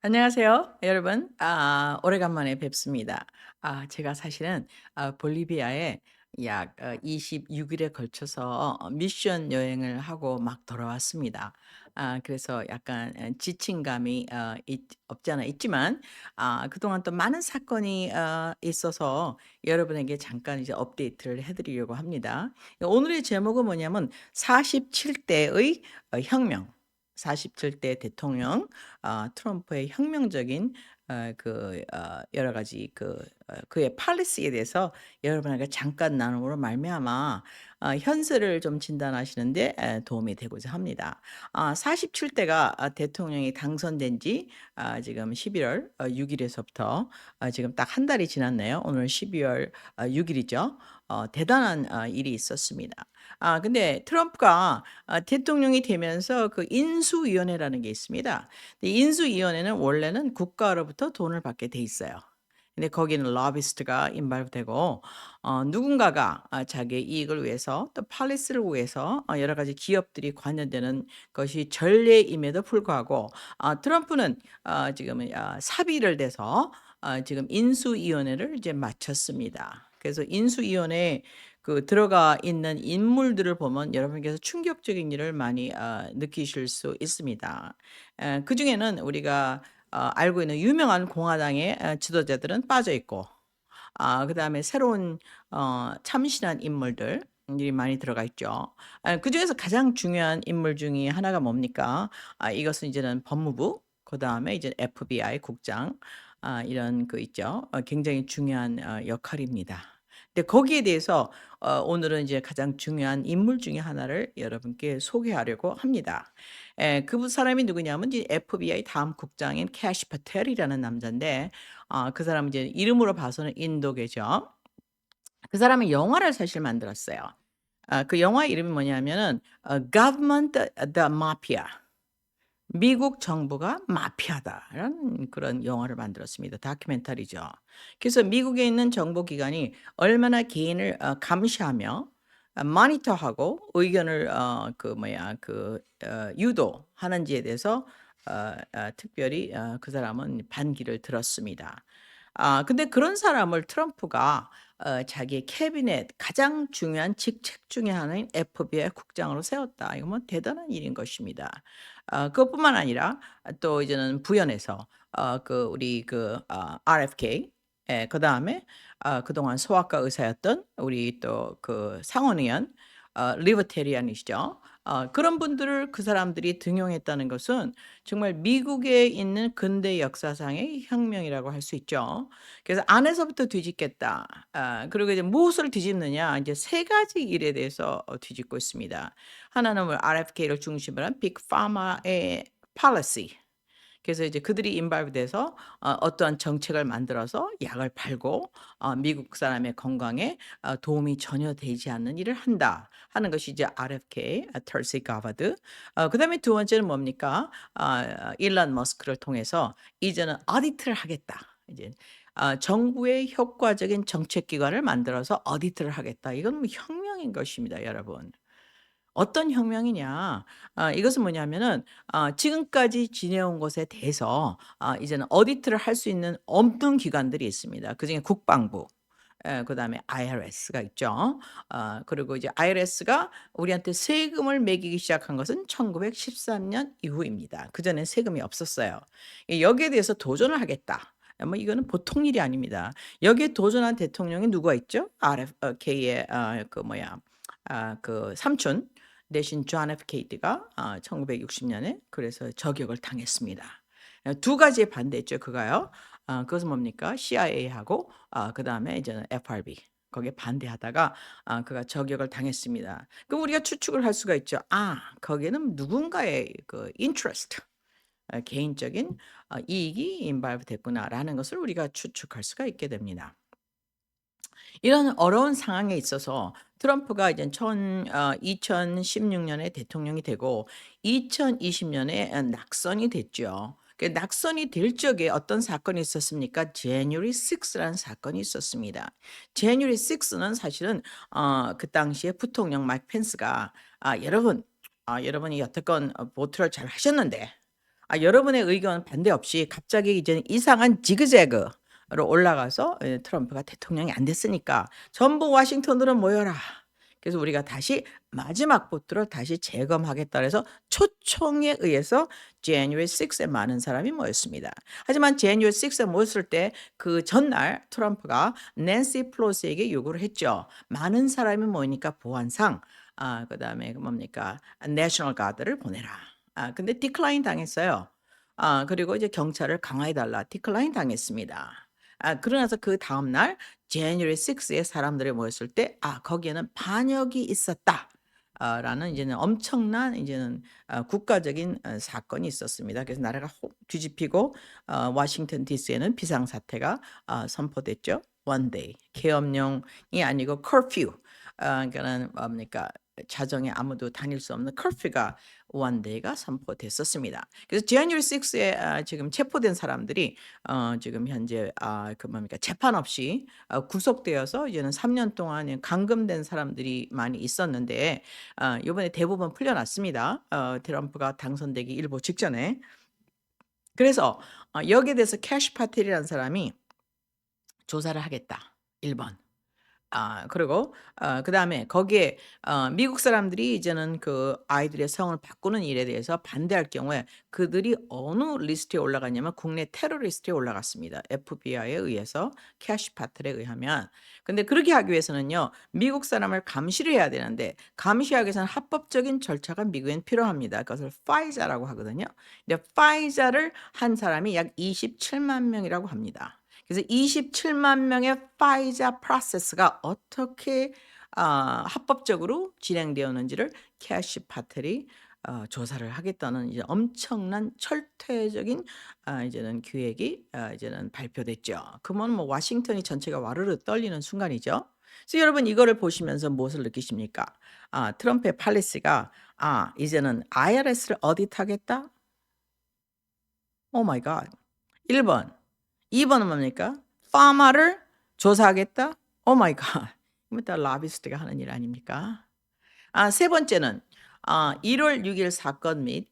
안녕하세요, 여러분. 오래간만에 뵙습니다. 제가 사실은 볼리비아에 약 26 일에 걸쳐서 미션 여행을 하고 막 돌아왔습니다. 그래서 약간 지친 감이 없지 않아 있지만 그동안 또 많은 사건이 있어서 여러분에게 잠깐 이제 업데이트를 해 드리려고 합니다. 오늘의 제목은 뭐냐면 47 대의 혁명. 47대 대통령 트럼프의 혁명적인 여러 가지 그의 팔리시에 대해서 여러분에게 잠깐 나눔으로 말미암아 현실을 좀 진단하시는 데 도움이 되고자 합니다. 47 대가 대통령이 당선된 지 지금 11월 6 일에서부터 지금 딱 한 달이 지났네요. 오늘 12월 6 일이죠. 대단한 일이 있었습니다. 근데 트럼프가 대통령이 되면서 그 인수위원회라는 게 있습니다. 근데 인수위원회는 원래는 국가로부터 돈을 받게 돼 있어요. 근데 거기는 로비스트가 인발되고 누군가가 자기의 이익을 위해서 또 팔리스를 위해서 여러 가지 기업들이 관여되는 것이 전례임에도 불구하고 트럼프는 지금은 사비를 대서 지금 인수위원회를 이제 마쳤습니다. 그래서 인수위원회에 들어가 있는 인물들을 보면 여러분께서 충격적인 일을 많이 느끼실 수 있습니다. 그중에는 우리가 알고 있는 유명한 공화당의 지도자들은 빠져 있고 그다음에 새로운 참신한 인물들이 많이 들어가 있죠. 그중에서 가장 중요한 인물 중에 하나가 뭡니까? 이것은 이제는 법무부, 그다음에 이제 FBI 국장 이런 있죠. 굉장히 중요한 역할입니다. 근데 거기에 대해서 오늘은 이제 가장 중요한 인물 중에 하나를 여러분께 소개하려고 합니다. 그 사람이 누구냐면 이제 FBI 다음 국장인 캐시 파텔이라는 남자인데 그 사람은 이제 이름으로 봐서는 인도계죠. 그 사람이 영화를 사실 만들었어요. 그 영화 이름이 뭐냐면은 Government the Mafia. 미국 정부가 마피아다라는 그런 영화를 만들었습니다. 다큐멘터리죠. 그래서 미국에 있는 정보기관이 얼마나 개인을 감시하며 모니터하고 의견을 유도하는지에 대해서 특별히 그 사람은 반기를 들었습니다. 근데 그런 사람을 트럼프가 자기의 캐비넷 가장 중요한 직책 중에 하나인 FBI 국장으로 세웠다. 이거 뭐 대단한 일인 것입니다. 그것뿐만 아니라 또 이제는 부연해서 RFK 그다음에 그동안 소아과 의사였던 우리 또 상원 의원 리버테리안이시죠. 그런 분들을 그 사람들이 등용했다는 것은 정말 미국에 있는 근대 역사상의 혁명이라고 할 수 있죠. 그래서 '안에서부터 뒤집겠다.' 그리고 이제 무엇을 뒤집느냐 이제 세 가지 일에 대해서 뒤집고 있습니다. 하나는 뭐 RFK를 중심으로 한 빅 파마의 policy. 그래서 이제 그들이 인발브 돼서 어떠한 정책을 만들어서 약을 팔고 미국 사람의 건강에 도움이 전혀 되지 않는 일을 한다 하는 것이 이제 RFK 털시 가바드. 그다음에 두 번째는 뭡니까? 일론 머스크를 통해서 이제는 "어디트를 하겠다." 이제 정부의 효과적인 정책 기관을 만들어서 "어디트를 하겠다." 이건 뭐 혁명인 것입니다, 여러분. 어떤 혁명이냐. 이것은 뭐냐면은 지금까지 지내온 것에 대해서 이제는 어디트를 할 수 있는 없는 기관들이 있습니다. 그중에 국방부 그다음에 IRS가 있죠. 그리고 이제 IRS가 우리한테 세금을 매기기 시작한 것은 1913년 이후입니다. 그전엔 세금이 없었어요. 여기에 대해서 도전을 하겠다. 뭐 이거는 보통 일이 아닙니다. 여기에 도전한 대통령이 누가 있죠? RFK의 삼촌 대신 존 F 케이디가 1960 년에 그래서 저격을 당했습니다. 두 가지에 반대했죠 그가요. 그것은 뭡니까? CIA하고 그다음에 이제는 FRB 거기에 반대하다가 그가 저격을 당했습니다. 그럼 우리가 추측을 할 수가 있죠. 거기에는 누군가의 interest 개인적인 이익이 involve 됐구나라는 것을 우리가 추측할 수가 있게 됩니다. 이런 어려운 상황에 있어서 트럼프가 이제 2016 년에 대통령이 되고 2020 년에 낙선이 됐죠. 낙선이 될 적에 어떤 사건이 있었습니까? January 6 라는 사건이 있었습니다. January 6는 사실은 그 당시에 부통령 마이크 펜스가 "여러분, 여러분이 여태껏 보트를 잘 하셨는데 여러분의 의견 반대 없이 갑자기 이제는 이상한 지그재그로 올라가서 트럼프가 대통령이 안 됐으니까 "전부 워싱턴으로 모여라." 그래서 우리가 다시 마지막 보트를 다시 재검하겠다 그래서 초청에 의해서 January 6에 많은 사람이 모였습니다. 하지만 January 6에 모였을 때 그 전날 트럼프가 낸시 펠로시에게 요구를 했죠. 많은 사람이 모이니까 보안상 그다음에 뭡니까? 내셔널 가드를 보내라. 근데 디클라인 당했어요. 그리고 이제 경찰을 강화해 달라 디클라인 당했습니다. 그러고 나서 그다음 날 January 6에 사람들이 모였을 때 거기에는 반역이 있었다. 라는 이제는 엄청난 이제는 국가적인 사건이 있었습니다. 그래서 나라가 뒤집히고 워싱턴 DC에는 비상사태가 선포됐죠. One day 계엄령이 아니고 커퓨 그러니까는 뭡니까 자정에 아무도 다닐 수 없는 커퓨가 one day가 선포됐었습니다. 그래서 January 6에 지금 체포된 사람들이 지금 현재 그 뭡니까 재판 없이 구속되어서 이제는 3년 동안 감금된 사람들이 많이 있었는데 요번에 대부분 풀려났습니다. 트럼프가 당선되기 일보 직전에. 그래서 여기에 대해서 캐시 파텔이라는 사람이 조사를 하겠다. 1 번. 그리고 그다음에 거기에 미국 사람들이 이제는 그 아이들의 성을 바꾸는 일에 대해서 반대할 경우에 그들이 어느 리스트에 올라갔냐면 국내 테러리스트에 올라갔습니다. FBI에 의해서 캐시 파틀에 의하면. 근데 그렇게 하기 위해서는요. 미국 사람을 감시를 해야 되는데 감시하기 위해서는 합법적인 절차가 미국엔 필요합니다. 그것을 FISA라고 하거든요. 근데 FISA를 한 사람이 약 27만 명이라고 합니다. 그래서 27만 명의 파이자 프로세스가 어떻게 합법적으로 진행되었는지를 캐시 파텔이 조사를 하겠다는 이제 엄청난 철퇴적인 이제는 계획이 이제는 발표됐죠. 그러면 뭐 워싱턴이 전체가 와르르 떨리는 순간이죠. 그래서 여러분 이거를 보시면서 무엇을 느끼십니까? 트럼프의 팔리시가 이제는 IRS를 어디타겠다? 오 마이 갓. 1 번. 2 번은 뭡니까? 파마를 조사하겠다? 오 마이 갓. 이건 다 라비스트가 하는 일 아닙니까? 세 번째는 1월 6일 사건 및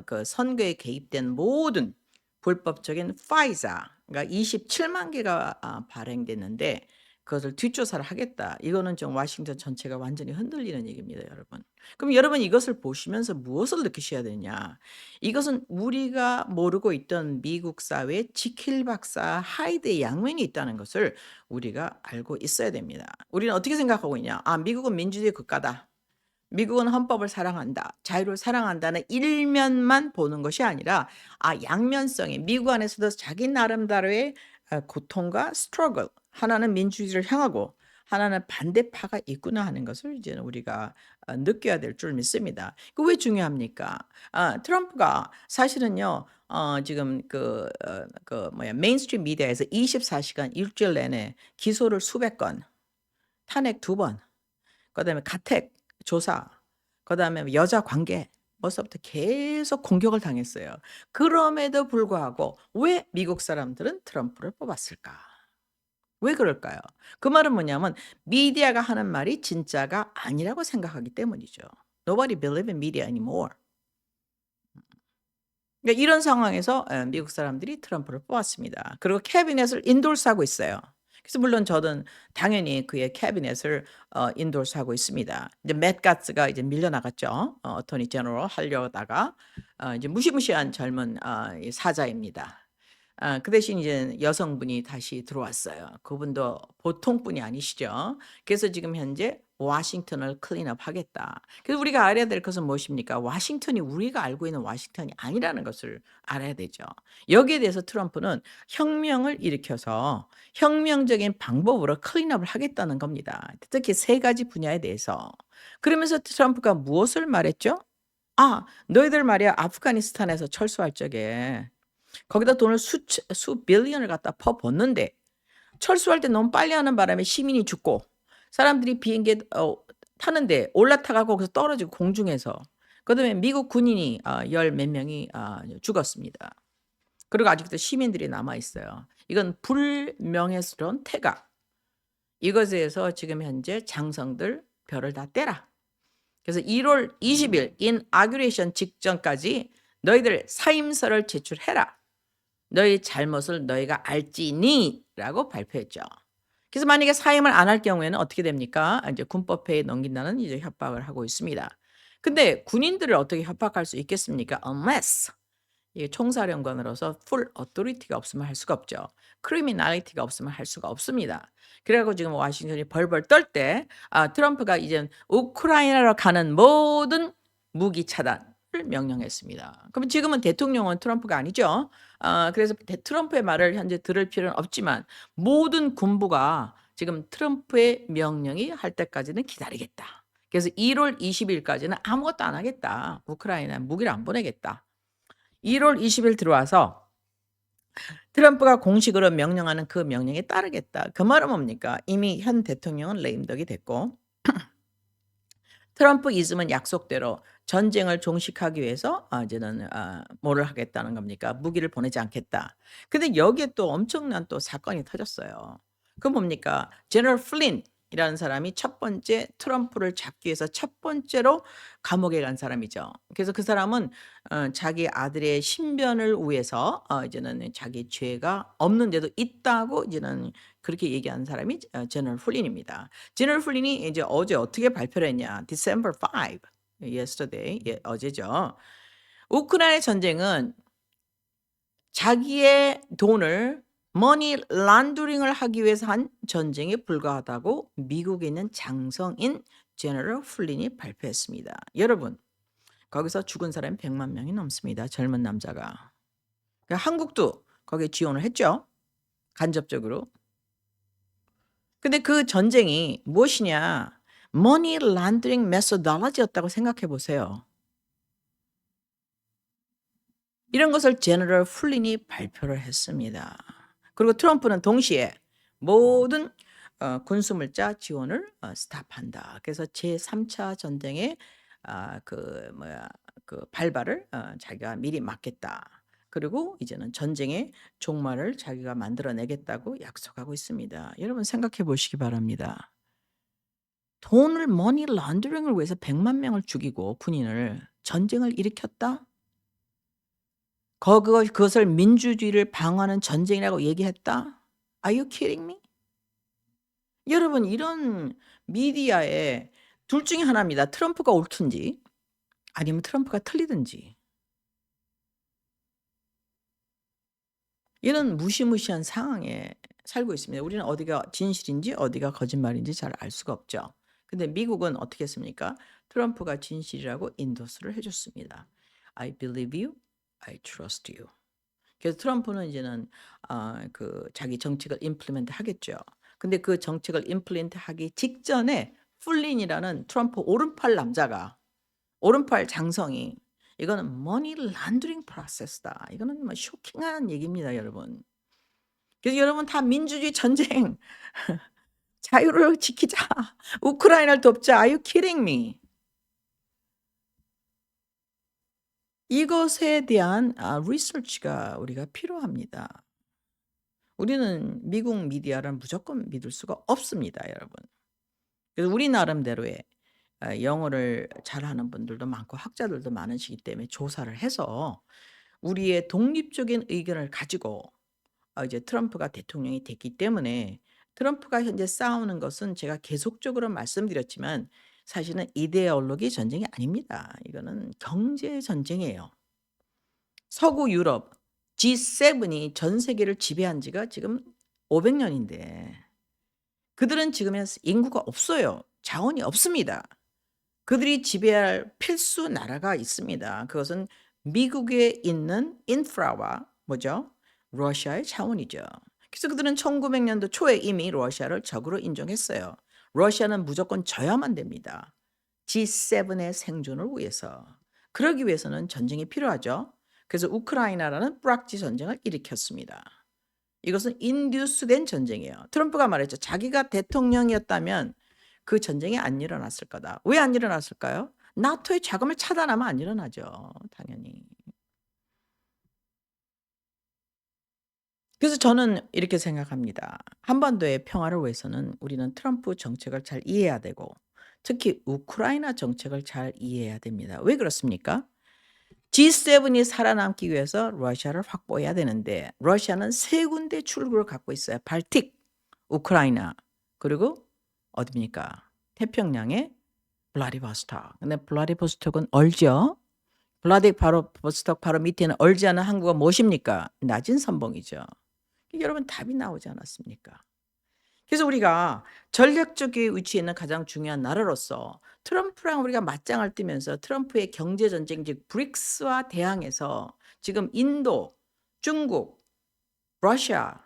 그 선거에 개입된 모든 불법적인 파이자 그러니까 27만 개가 발행됐는데 그것을 뒷조사를 하겠다. 이거는 좀 워싱턴 전체가 완전히 흔들리는 얘기입니다, 여러분. 그럼 여러분 이것을 보시면서 무엇을 느끼셔야 되냐? 이것은 우리가 모르고 있던 미국 사회에 지킬박사 하이드의 양면이 있다는 것을 우리가 알고 있어야 됩니다. 우리는 어떻게 생각하고 있냐? 미국은 민주주의 국가다. 미국은 헌법을 사랑한다. 자유를 사랑한다는 일면만 보는 것이 아니라 양면성이 미국 안에서도 자기 나름대로의 고통과 스트러글 하나는 민주주의를 향하고 하나는 반대파가 있구나 하는 것을 이제는 우리가 느껴야 될 줄 믿습니다. 그 왜 중요합니까? 트럼프가 사실은요. 지금 그 뭐야 메인스트림 미디어에서 24시간 일주일 내내 기소를 수백 건, 탄핵 2번 그다음에 가택 조사 그다음에 여자 관계 뭐서부터 계속 공격을 당했어요. 그럼에도 불구하고 왜 미국 사람들은 트럼프를 뽑았을까? 왜 그럴까요? 그 말은 뭐냐면 미디어가 하는 말이 진짜가 아니라고 생각하기 때문이죠. Nobody believe in media anymore. 그러니까 이런 상황에서 미국 사람들이 트럼프를 뽑았습니다. 그리고 캐비넷을 인도스하고 있어요. 그래서 물론 저는 당연히 그의 캐비넷을 인도스하고 있습니다. 이제 맷 가츠가 이제 밀려나갔죠. 어토니 제너럴 하려다가 이제 무시무시한 젊은 이 사자입니다. 그 대신 이제 여성분이 다시 들어왔어요. 그분도 보통 분이 아니시죠. 그래서 지금 현재 워싱턴을 클린업하겠다. 그래서 우리가 알아야 될 것은 무엇입니까? 워싱턴이 우리가 알고 있는 워싱턴이 아니라는 것을 알아야 되죠. 여기에 대해서 트럼프는 혁명을 일으켜서 혁명적인 방법으로 클린업을 하겠다는 겁니다. 특히 세 가지 분야에 대해서. 그러면서 트럼프가 무엇을 말했죠? 너희들 말이야 아프가니스탄에서 철수할 적에 거기다 돈을 수 빌리언을 갖다 퍼붓는데 철수할 때 너무 빨리 하는 바람에 시민이 죽고 사람들이 비행기에 타는데 올라타 갖고 거기서 떨어지고 공중에서 그다음에 미국 군인이 열 몇 명이 죽었습니다. 그리고 아직도 시민들이 남아 있어요. 이건 불명예스러운 태각. 이것에 대해서 지금 현재 장성들 별을 다 떼라. 그래서 1월 20일 인아규레이션 직전까지 너희들 사임서를 제출해라. 너희 잘못을 너희가 알지니라고 발표했죠. 그래서 만약에 사임을 안 할 경우에는 어떻게 됩니까? 이제 군법회의에 넘긴다는 이제 협박을 하고 있습니다. 근데 군인들을 어떻게 협박할 수 있겠습니까? unless 이게 총사령관으로서 풀 어토리티가 없으면 할 수가 없죠. 크리미널리티가 없으면 할 수가 없습니다. 그래 갖고 지금 워싱턴이 벌벌 떨 때 트럼프가 이제 우크라이나로 가는 모든 무기 차단을 명령했습니다. 그럼 지금은 대통령은 트럼프가 아니죠. 그래서 트럼프의 말을 현재 들을 필요는 없지만 모든 군부가 지금 트럼프의 명령이 할 때까지는 기다리겠다. 그래서 1월 20일까지는 아무것도 안 하겠다. 우크라이나에 무기를 안 보내겠다. 1월 20일 들어와서 트럼프가 공식으로 명령하는 그 명령에 따르겠다. 그 말은 뭡니까? 이미 현 대통령은 레임덕이 됐고 트럼프이즘은 약속대로 전쟁을 종식하기 위해서 이제는 뭐를 하겠다는 겁니까? 무기를 보내지 않겠다. 근데 여기에 또 엄청난 또 사건이 터졌어요. 그 뭡니까? 제너럴 플린이라는 사람이 첫 번째 트럼프를 잡기 위해서 첫 번째로 감옥에 간 사람이죠. 그래서 그 사람은 자기 아들의 신변을 위해서 이제는 자기 죄가 없는데도 있다고 이제는 그렇게 얘기하는 사람이 제너럴 플린입니다. 제너럴 플린이 이제 어제 어떻게 발표를 했냐. December 5, yesterday, 어제죠. 우크라이나 전쟁은 자기의 돈을 머니 란더링을 하기 위해서 한 전쟁에 불과하다고 미국에 있는 장성인 제너럴 플린이 발표했습니다. 여러분, 거기서 죽은 사람이 100만 명이 넘습니다. 젊은 남자가. 그러니까 한국도 거기에 지원을 했죠. 간접적으로. 근데 그 전쟁이 무엇이냐? 머니 란더링 메소돌로지였다고 생각해 보세요. 이런 것을 제너럴 플린이 발표를 했습니다. 그리고 트럼프는 동시에 모든 군수물자 지원을 스탑한다. 그래서 제3차 전쟁의 그 발발을 자기가 미리 막겠다. 그리고 이제는 전쟁의 종말을 자기가 만들어내겠다고 약속하고 있습니다. 여러분 생각해 보시기 바랍니다. 돈을 머니 런더링을 위해서 100만 명을 죽이고 군인을 전쟁을 일으켰다? 그것을 민주주의를 방어하는 전쟁이라고 얘기했다? Are you kidding me? 여러분 이런 미디어에 둘 중에 하나입니다. 트럼프가 옳든지 아니면 트럼프가 틀리든지. 이런 무시무시한 상황에 살고 있습니다. 우리는 어디가 진실인지 어디가 거짓말인지 잘 알 수가 없죠. 근데 미국은 어떻게 했습니까? 트럼프가 진실이라고 인도스를 해 줬습니다. I believe you. I trust you. 그래서 트럼프는 이제는 그 자기 정책을 임플리멘트 하겠죠. 근데 그 정책을 임플리멘트 하기 직전에 플린이라는 트럼프 오른팔 남자가 오른팔 장성이 이거는 머니 란더링 프로세스다. 이거는 뭐 쇼킹한 얘기입니다, 여러분. 그래서 여러분 다 민주주의 전쟁 자유를 지키자. 우크라이나를 돕자. Are you kidding me? 이것에 대한 리서치가 우리가 필요합니다. 우리는 미국 미디어를 무조건 믿을 수가 없습니다, 여러분. 그래서 우리 나름대로의 영어를 잘하는 분들도 많고 학자들도 많으시기 때문에 조사를 해서 우리의 독립적인 의견을 가지고 이제 트럼프가 대통령이 됐기 때문에 트럼프가 현재 싸우는 것은 제가 계속적으로 말씀드렸지만 사실은 이데올로기 전쟁이 아닙니다. 이거는 경제 전쟁이에요. 서구 유럽 G7이 전 세계를 지배한 지가 지금 500년인데 그들은 지금 인구가 없어요. 자원이 없습니다. 그들이 지배할 필수 나라가 있습니다. 그것은 미국에 있는 인프라와 뭐죠? 러시아의 자원이죠. 그래서 그들은 1900년도 초에 이미 러시아를 적으로 인정했어요. 러시아는 무조건 져야만 됩니다. G7의 생존을 위해서. 그러기 위해서는 전쟁이 필요하죠. 그래서 우크라이나라는 뿌락지 전쟁을 일으켰습니다. 이것은 인듀스된 전쟁이에요. 트럼프가 말했죠. 자기가 대통령이었다면 그 전쟁이 안 일어났을 거다. 왜 안 일어났을까요? 나토의 자금을 차단하면 안 일어나죠. 당연히. 그래서 저는 이렇게 생각합니다. 한반도의 평화를 위해서는 우리는 트럼프 정책을 잘 이해해야 되고 특히 우크라이나 정책을 잘 이해해야 됩니다. 왜 그렇습니까? G7이 살아남기 위해서 러시아를 확보해야 되는데 러시아는 세 군데 출구를 갖고 있어요. 발틱, 우크라이나, 그리고 어디입니까? 태평양의 블라디보스톡. 근데 블라디보스톡은 얼죠. 바로 보스톡 바로 밑에는 얼지 않은 항구가 무엇입니까? 낮은 선봉이죠. 여러분 답이 나오지 않았습니까? 그래서 우리가 전략적인 위치에 있는 가장 중요한 나라로서 트럼프랑 우리가 맞짱을 뜨면서 트럼프의 경제 전쟁 즉 브릭스와 대항해서 지금 인도, 중국, 러시아,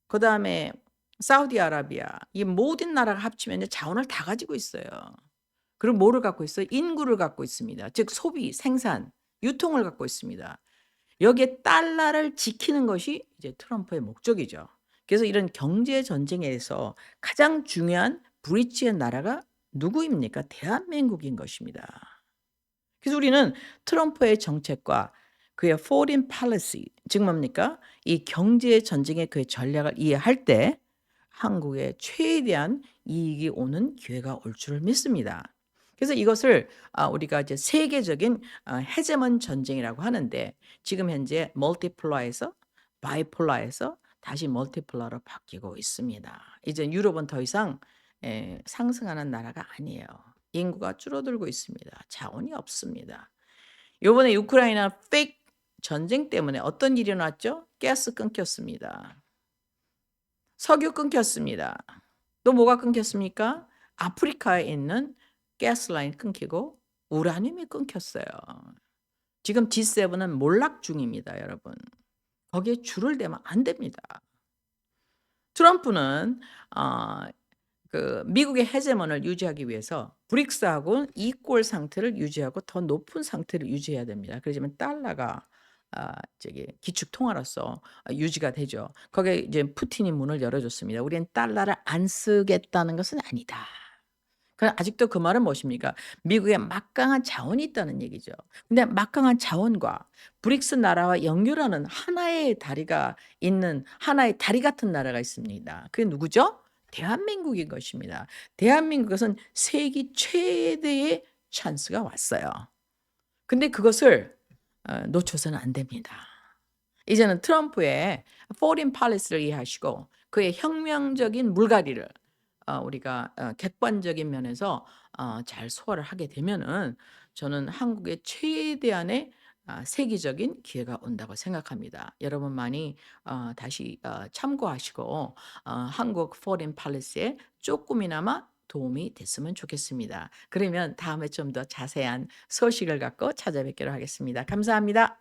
그다음에 사우디아라비아 이 모든 나라가 합치면 자원을 다 가지고 있어요. 그리고 뭐를 갖고 있어요? 인구를 갖고 있습니다. 즉 소비, 생산, 유통을 갖고 있습니다. 여기에 달러를 지키는 것이 이제 트럼프의 목적이죠. 그래서 이런 경제 전쟁에서 가장 중요한 브릿지의 나라가 누구입니까? 대한민국인 것입니다. 그래서 우리는 트럼프의 정책과 그의 foreign policy 즉 뭡니까? 이 경제 전쟁의 그의 전략을 이해할 때 한국에 최대한 이익이 오는 기회가 올 줄을 믿습니다. 그래서 이것을 우리가 이제 세계적인 헤제몬 전쟁이라고 하는데 지금 현재 멀티플러에서 바이폴러에서 다시 멀티플러로 바뀌고 있습니다. 이제 유럽은 더 이상 상승하는 나라가 아니에요. 인구가 줄어들고 있습니다. 자원이 없습니다. 요번에 우크라이나 페이크 전쟁 때문에 어떤 일이 일어났죠? 가스 끊겼습니다. 석유 끊겼습니다. 또 뭐가 끊겼습니까? 아프리카에 있는 가스라인 끊기고 우라늄이 끊겼어요. 지금 G7은 몰락 중입니다, 여러분. 거기에 줄을 대면 안 됩니다. 트럼프는 어 미국의 헤제몬을 유지하기 위해서 브릭스하고 이꼴 상태를 유지하고 더 높은 상태를 유지해야 됩니다. 그러려면 달러가 기축 통화로서 유지가 되죠. 거기에 이제 푸틴이 문을 열어줬습니다. "우리는 달러를 안 쓰겠다는 것은 아니다." 그럼 아직도 그 말은 무엇입니까? 미국에 막강한 자원이 있다는 얘기죠. 근데 막강한 자원과 브릭스 나라와 연결하는 하나의 다리가 있는 하나의 다리 같은 나라가 있습니다. 그게 누구죠? 대한민국인 것입니다. 대한민국에선 세계 최대의 찬스가 왔어요. 근데 그것을 놓쳐서는 안 됩니다. 이제는 트럼프의 foreign policy를 이해하시고 그의 혁명적인 물갈이를 우리가 객관적인 면에서 잘 소화를 하게 되면은 저는 한국의 최대한의 세계적인 기회가 온다고 생각합니다. 여러분 많이 다시 참고하시고 한국 foreign policy에 쪼끔이나마 도움이 됐으면 좋겠습니다. 그러면 다음에 좀 더 자세한 소식을 갖고 찾아뵙기로 하겠습니다. 감사합니다.